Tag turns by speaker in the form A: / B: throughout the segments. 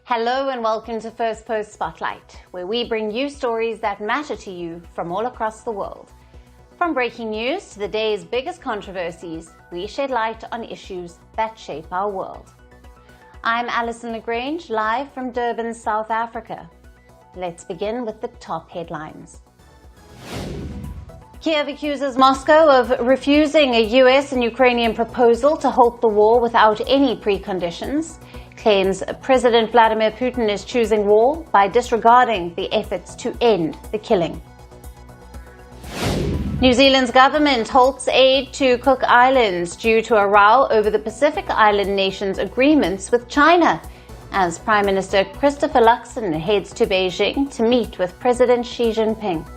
A: Hello and welcome to Firstpost Spotlight, where we bring you stories that matter to you from all across the world. From breaking news to the day's biggest controversies, we shed light on issues that shape our world. I'm Alison Lagrange, live from Durban, South Africa. Let's begin with the top headlines. Kiev accuses Moscow of refusing a US and Ukrainian proposal to halt the war without any preconditions. Claims President Vladimir Putin is choosing war by disregarding the efforts to end the killing. New Zealand's government halts aid to Cook Islands due to a row over the Pacific Island nation's agreements with China, as Prime Minister Christopher Luxon heads to Beijing to meet with President Xi Jinping.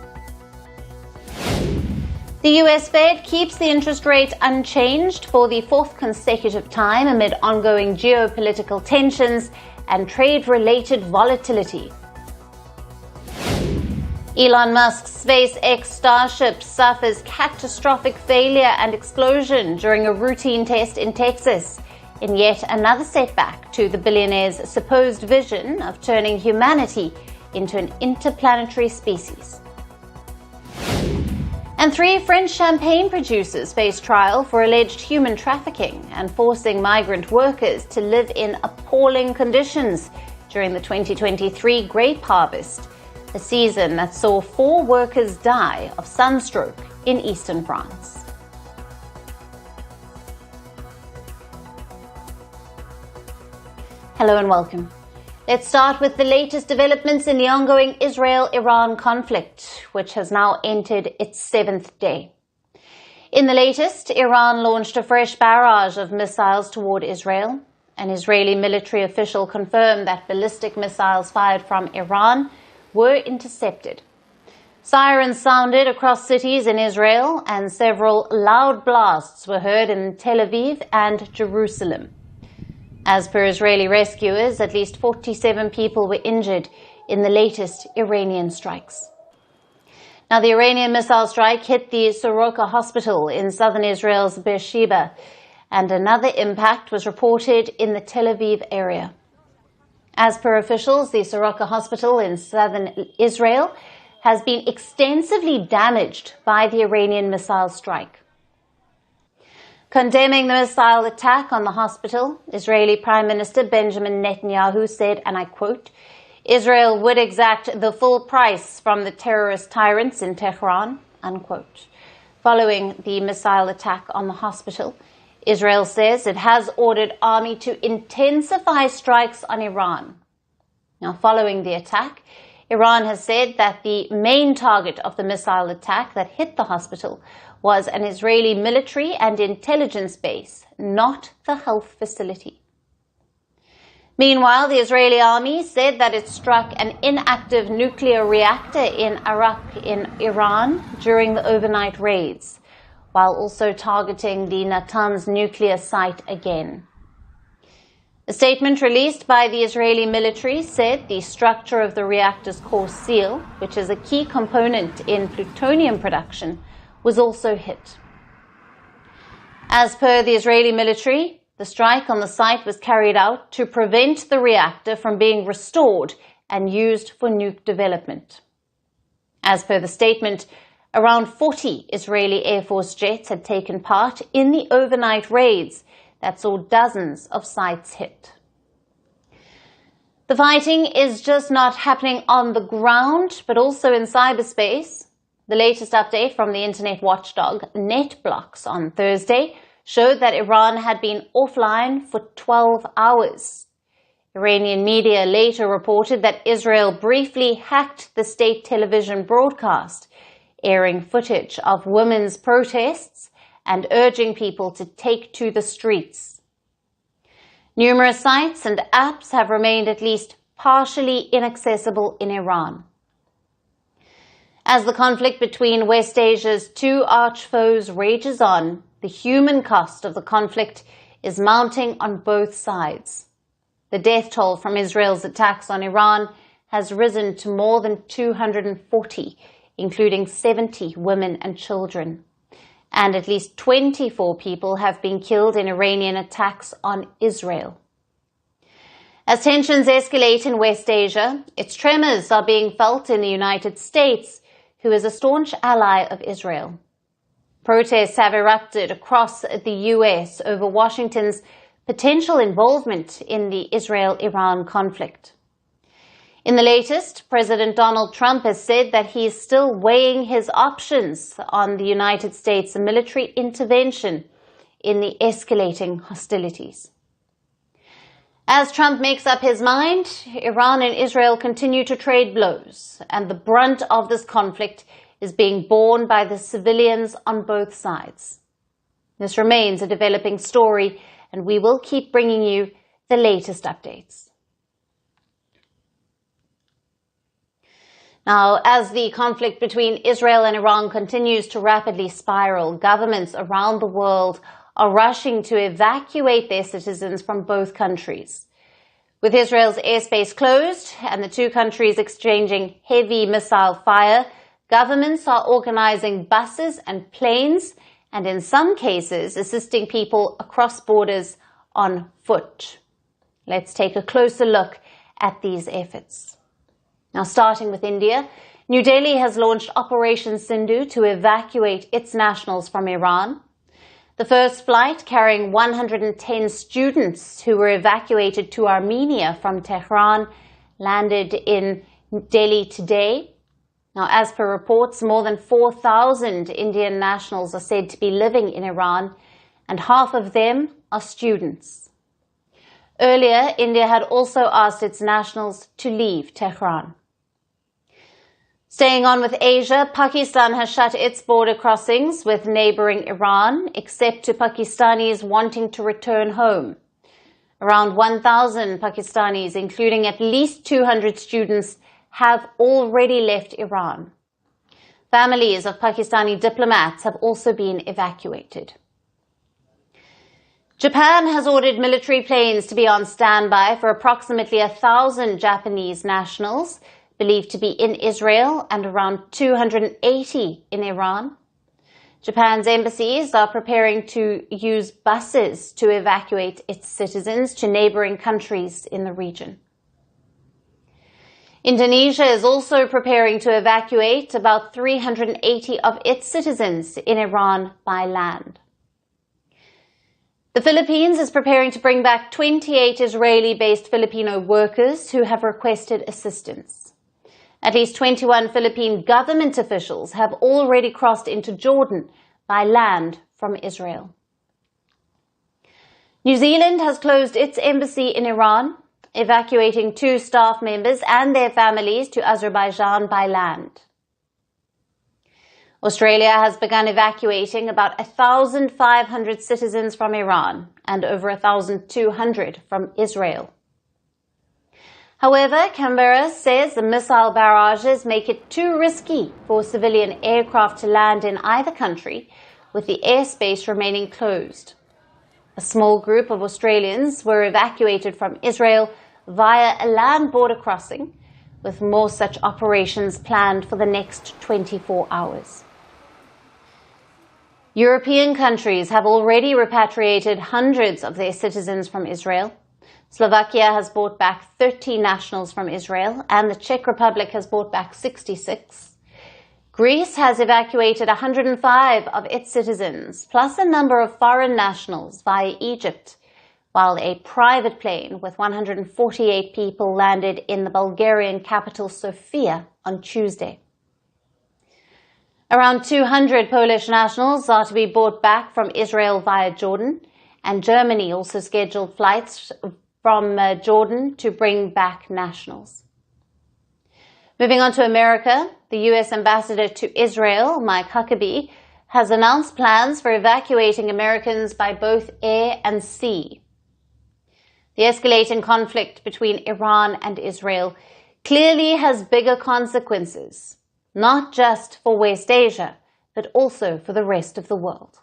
A: The US Fed keeps the interest rate unchanged for the fourth consecutive time amid ongoing geopolitical tensions and trade-related volatility. Elon Musk's SpaceX Starship suffers catastrophic failure and explosion during a routine test in Texas, in yet another setback to the billionaire's supposed vision of turning humanity into an interplanetary species. And 3 French champagne producers face trial for alleged human trafficking and forcing migrant workers to live in appalling conditions during the 2023 grape harvest, a season that saw 4 workers die of sunstroke in eastern France. Hello and welcome. Let's start with the latest developments in the ongoing Israel-Iran conflict, which has now entered its 7th day. In the latest, Iran launched a fresh barrage of missiles toward Israel. An Israeli military official confirmed that ballistic missiles fired from Iran were intercepted. Sirens sounded across cities in Israel, and several loud blasts were heard in Tel Aviv and Jerusalem. As per Israeli rescuers, at least 47 people were injured in the latest Iranian strikes. Now, the Iranian missile strike hit the Soroka Hospital in southern Israel's Beersheba, and another impact was reported in the Tel Aviv area. As per officials, the Soroka Hospital in southern Israel has been extensively damaged by the Iranian missile strike. Condemning the missile attack on the hospital, Israeli Prime Minister Benjamin Netanyahu said, and I quote, "Israel would exact the full price from the terrorist tyrants in Tehran," unquote. Following the missile attack on the hospital, Israel says it has ordered army to intensify strikes on Iran. Now, following the attack, Iran has said that the main target of the missile attack that hit the hospital was an Israeli military and intelligence base, not the health facility. Meanwhile, the Israeli army said that it struck an inactive nuclear reactor in Arak in Iran during the overnight raids, while also targeting the Natanz nuclear site again. A statement released by the Israeli military said the structure of the reactor's core seal, which is a key component in plutonium production, was also hit. As per the Israeli military, the strike on the site was carried out to prevent the reactor from being restored and used for nuke development. As per the statement, around 40 Israeli Air Force jets had taken part in the overnight raids that saw dozens of sites hit. The fighting is just not happening on the ground, but also in cyberspace. The latest update from the internet watchdog NetBlocks on Thursday showed that Iran had been offline for 12 hours. Iranian media later reported that Israel briefly hacked the state television broadcast, airing footage of women's protests and urging people to take to the streets. Numerous sites and apps have remained at least partially inaccessible in Iran. As the conflict between West Asia's 2 arch-foes rages on, the human cost of the conflict is mounting on both sides. The death toll from Israel's attacks on Iran has risen to more than 240, including 70 women and children. And at least 24 people have been killed in Iranian attacks on Israel. As tensions escalate in West Asia, its tremors are being felt in the United States, who is a staunch ally of Israel. Protests have erupted across the US over Washington's potential involvement in the Israel-Iran conflict. In the latest, President Donald Trump has said that he is still weighing his options on the United States' military intervention in the escalating hostilities. As Trump makes up his mind, Iran and Israel continue to trade blows, and the brunt of this conflict is being borne by the civilians on both sides. This remains a developing story, and we will keep bringing you the latest updates. Now, as the conflict between Israel and Iran continues to rapidly spiral, governments around the world are rushing to evacuate their citizens from both countries. With Israel's airspace closed and the two countries exchanging heavy missile fire, governments are organizing buses and planes, and in some cases assisting people across borders on foot. Let's take a closer look at these efforts. Now, starting with India, New Delhi has launched Operation Sindhu to evacuate its nationals from Iran. The first flight, carrying 110 students who were evacuated to Armenia from Tehran, landed in Delhi today. Now, as per reports, more than 4,000 Indian nationals are said to be living in Iran, and half of them are students. Earlier, India had also asked its nationals to leave Tehran. Staying on with Asia, Pakistan has shut its border crossings with neighboring Iran, except to Pakistanis wanting to return home. Around 1,000 Pakistanis, including at least 200 students, have already left Iran. Families of Pakistani diplomats have also been evacuated. Japan has ordered military planes to be on standby for approximately 1,000 Japanese nationals, believed to be in Israel, and around 280 in Iran. Japan's embassies are preparing to use buses to evacuate its citizens to neighboring countries in the region. Indonesia is also preparing to evacuate about 380 of its citizens in Iran by land. The Philippines is preparing to bring back 28 Israeli-based Filipino workers who have requested assistance. At least 21 Philippine government officials have already crossed into Jordan by land from Israel. New Zealand has closed its embassy in Iran, evacuating 2 staff members and their families to Azerbaijan by land. Australia has begun evacuating about 1,500 citizens from Iran and over 1,200 from Israel. However, Canberra says the missile barrages make it too risky for civilian aircraft to land in either country, with the airspace remaining closed. A small group of Australians were evacuated from Israel via a land border crossing, with more such operations planned for the next 24 hours. European countries have already repatriated hundreds of their citizens from Israel. Slovakia has brought back 30 nationals from Israel, and the Czech Republic has brought back 66. Greece has evacuated 105 of its citizens, plus a number of foreign nationals via Egypt, while a private plane with 148 people landed in the Bulgarian capital Sofia on Tuesday. Around 200 Polish nationals are to be brought back from Israel via Jordan, and Germany also scheduled flights from Jordan to bring back nationals. Moving on to America, the U.S. ambassador to Israel, Mike Huckabee, has announced plans for evacuating Americans by both air and sea. The escalating conflict between Iran and Israel clearly has bigger consequences, not just for West Asia, but also for the rest of the world.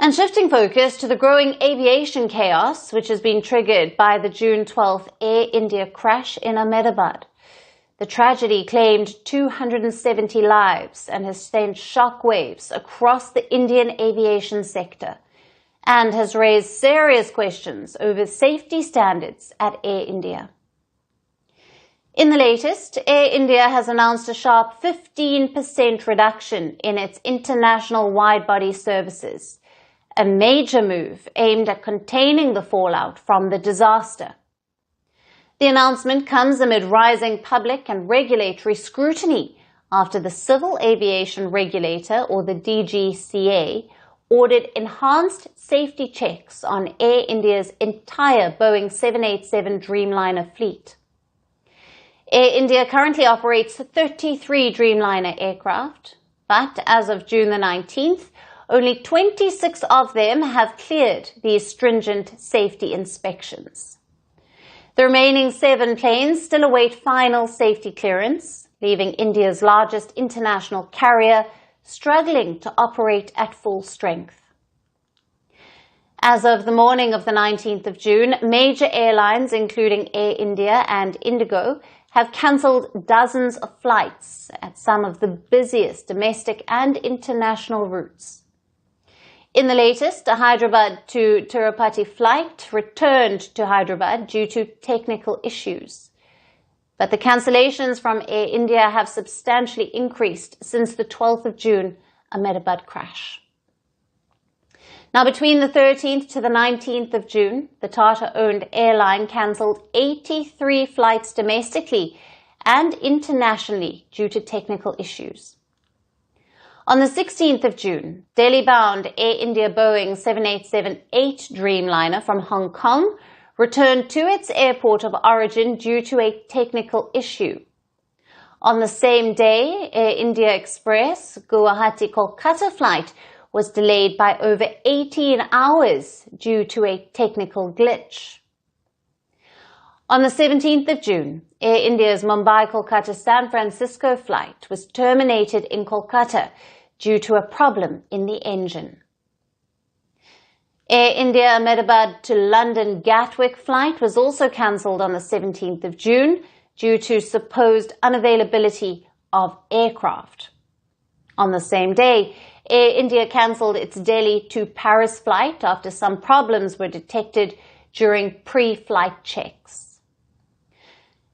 A: And shifting focus to the growing aviation chaos, which has been triggered by the June 12th Air India crash in Ahmedabad. The tragedy claimed 270 lives and has sent shockwaves across the Indian aviation sector and has raised serious questions over safety standards at Air India. In the latest, Air India has announced a sharp 15% reduction in its international wide-body services, a major move aimed at containing the fallout from the disaster. The announcement comes amid rising public and regulatory scrutiny after the Civil Aviation Regulator, or the DGCA, ordered enhanced safety checks on Air India's entire Boeing 787 Dreamliner fleet. Air India currently operates 33 Dreamliner aircraft, but as of June the 19th, only 26 of them have cleared these stringent safety inspections. The remaining 7 planes still await final safety clearance, leaving India's largest international carrier struggling to operate at full strength. As of the morning of the 19th of June, major airlines including Air India and Indigo have cancelled dozens of flights at some of the busiest domestic and international routes. In the latest, a Hyderabad to Tirupati flight returned to Hyderabad due to technical issues. But the cancellations from Air India have substantially increased since the 12th of June Ahmedabad crash. Now, between the 13th to the 19th of June, the Tata-owned airline cancelled 83 flights domestically and internationally due to technical issues. On the 16th of June, Delhi-bound Air India Boeing 787-8 Dreamliner from Hong Kong returned to its airport of origin due to a technical issue. On the same day, Air India Express Guwahati-Kolkata flight was delayed by over 18 hours due to a technical glitch. On the 17th of June, Air India's Mumbai-Kolkata-San Francisco flight was terminated in Kolkata due to a problem in the engine. Air India Ahmedabad to London Gatwick flight was also cancelled on the 17th of June due to supposed unavailability of aircraft. On the same day, Air India cancelled its Delhi to Paris flight after some problems were detected during pre-flight checks.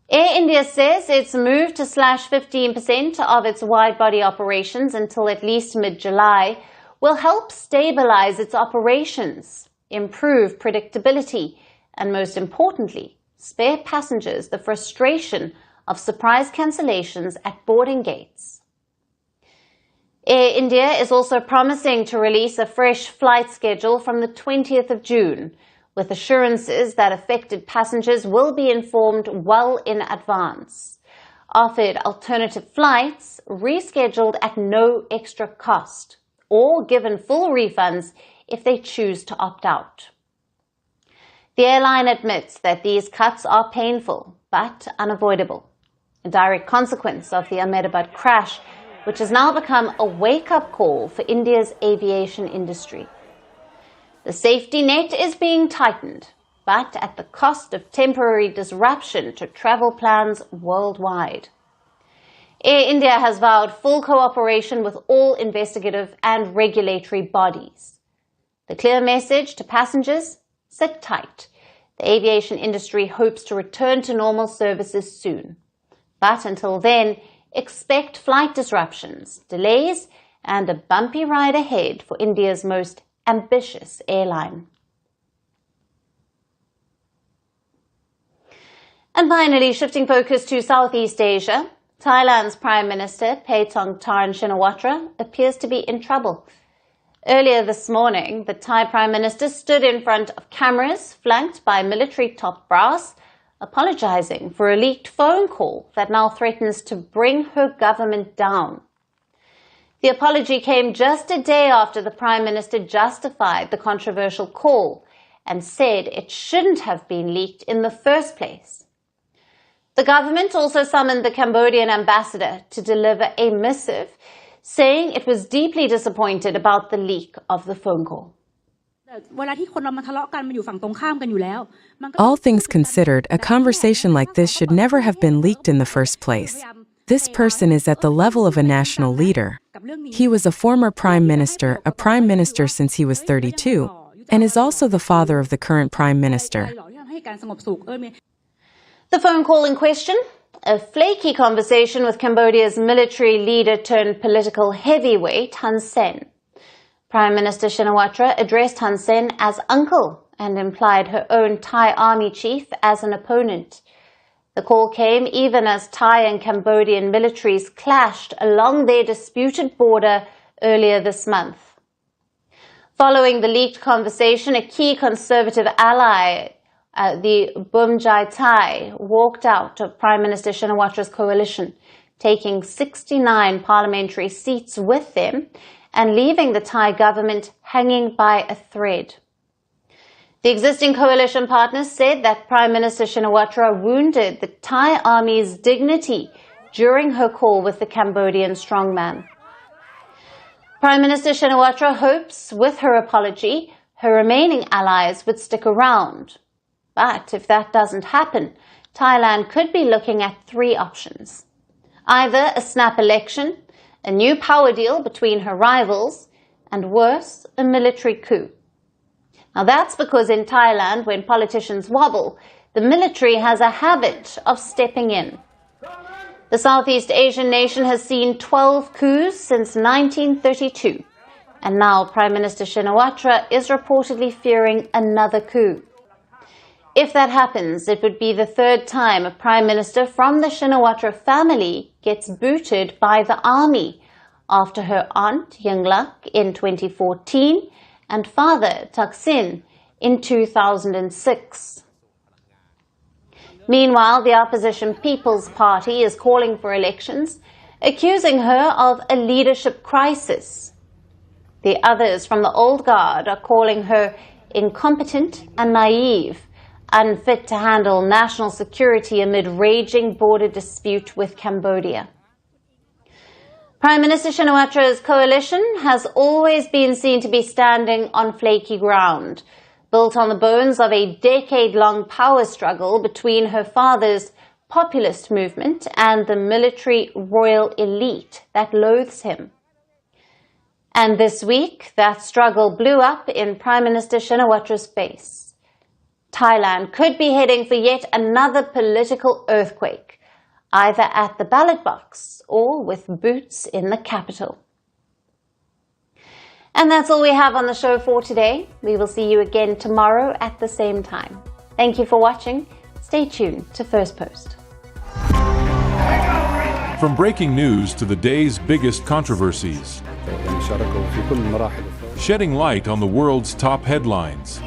A: Air India says its move to slash 15% of its wide-body operations until at least mid-July will help stabilize its operations, improve predictability, and most importantly, spare passengers the frustration of surprise cancellations at boarding gates. Air India is also promising to release a fresh flight schedule from the 20th of June, with assurances that affected passengers will be informed well in advance, offered alternative flights rescheduled at no extra cost, or given full refunds if they choose to opt out. The airline admits that these cuts are painful but unavoidable, a direct consequence of the Ahmedabad crash, which has now become a wake-up call for India's aviation industry. The safety net is being tightened, but at the cost of temporary disruption to travel plans worldwide. Air India has vowed full cooperation with all investigative and regulatory bodies. The clear message to passengers: sit tight. The aviation industry hopes to return to normal services soon. But until then, expect flight disruptions, delays, and a bumpy ride ahead for India's most ambitious airline. And finally, shifting focus to Southeast Asia, Thailand's Prime Minister Paetongtarn Shinawatra appears to be in trouble. Earlier this morning, the Thai Prime Minister stood in front of cameras flanked by military top brass, apologizing for a leaked phone call that now threatens to bring her government down. The apology came just a day after the Prime Minister justified the controversial call and said it shouldn't have been leaked in the first place. The government also summoned the Cambodian ambassador to deliver a missive saying it was deeply disappointed about the leak of the phone call.
B: All things considered, a conversation like this should never have been leaked in the first place. This person is at the level of a national leader. He was a former prime minister since he was 32, and is also the father of the current prime minister.
A: The phone call in question, a flaky conversation with Cambodia's military leader turned political heavyweight Hun Sen. Prime Minister Shinawatra addressed Hun Sen as uncle and implied her own Thai army chief as an opponent. The call came even as Thai and Cambodian militaries clashed along their disputed border earlier this month. Following the leaked conversation, a key conservative ally, the Bumjai Thai, walked out of Prime Minister Shinawatra's coalition, taking 69 parliamentary seats with them and leaving the Thai government hanging by a thread. The existing coalition partners said that Prime Minister Shinawatra wounded the Thai army's dignity during her call with the Cambodian strongman. Prime Minister Shinawatra hopes with her apology, her remaining allies would stick around. But if that doesn't happen, Thailand could be looking at three options. Either a snap election, a new power deal between her rivals, and worse, a military coup. Now that's because in Thailand, when politicians wobble, the military has a habit of stepping in. The Southeast Asian nation has seen 12 coups since 1932, and now Prime Minister Shinawatra is reportedly fearing another coup. If that happens, it would be the third time a Prime Minister from the Shinawatra family gets booted by the army, after her aunt Yingluck in 2014 and father Thaksin in 2006. Meanwhile, the opposition People's Party is calling for elections, accusing her of a leadership crisis. The others from the old guard are calling her incompetent and naive, unfit to handle national security amid raging border dispute with Cambodia. Prime Minister Shinawatra's coalition has always been seen to be standing on flaky ground, built on the bones of a decade-long power struggle between her father's populist movement and the military royal elite that loathes him. And this week, that struggle blew up in Prime Minister Shinawatra's face. Thailand could be heading for yet another political earthquake, either at the ballot box or with boots in the capital. And that's all we have on the show for today. We will see you again tomorrow at the same time. Thank you for watching. Stay tuned to First Post.
C: From breaking news to the day's biggest controversies, shedding light on the world's top headlines,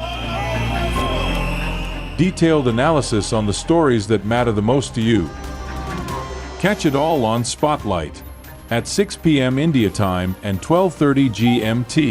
C: detailed analysis on the stories that matter the most to you. Catch it all on Spotlight at 6 p.m. India time and 12:30 GMT.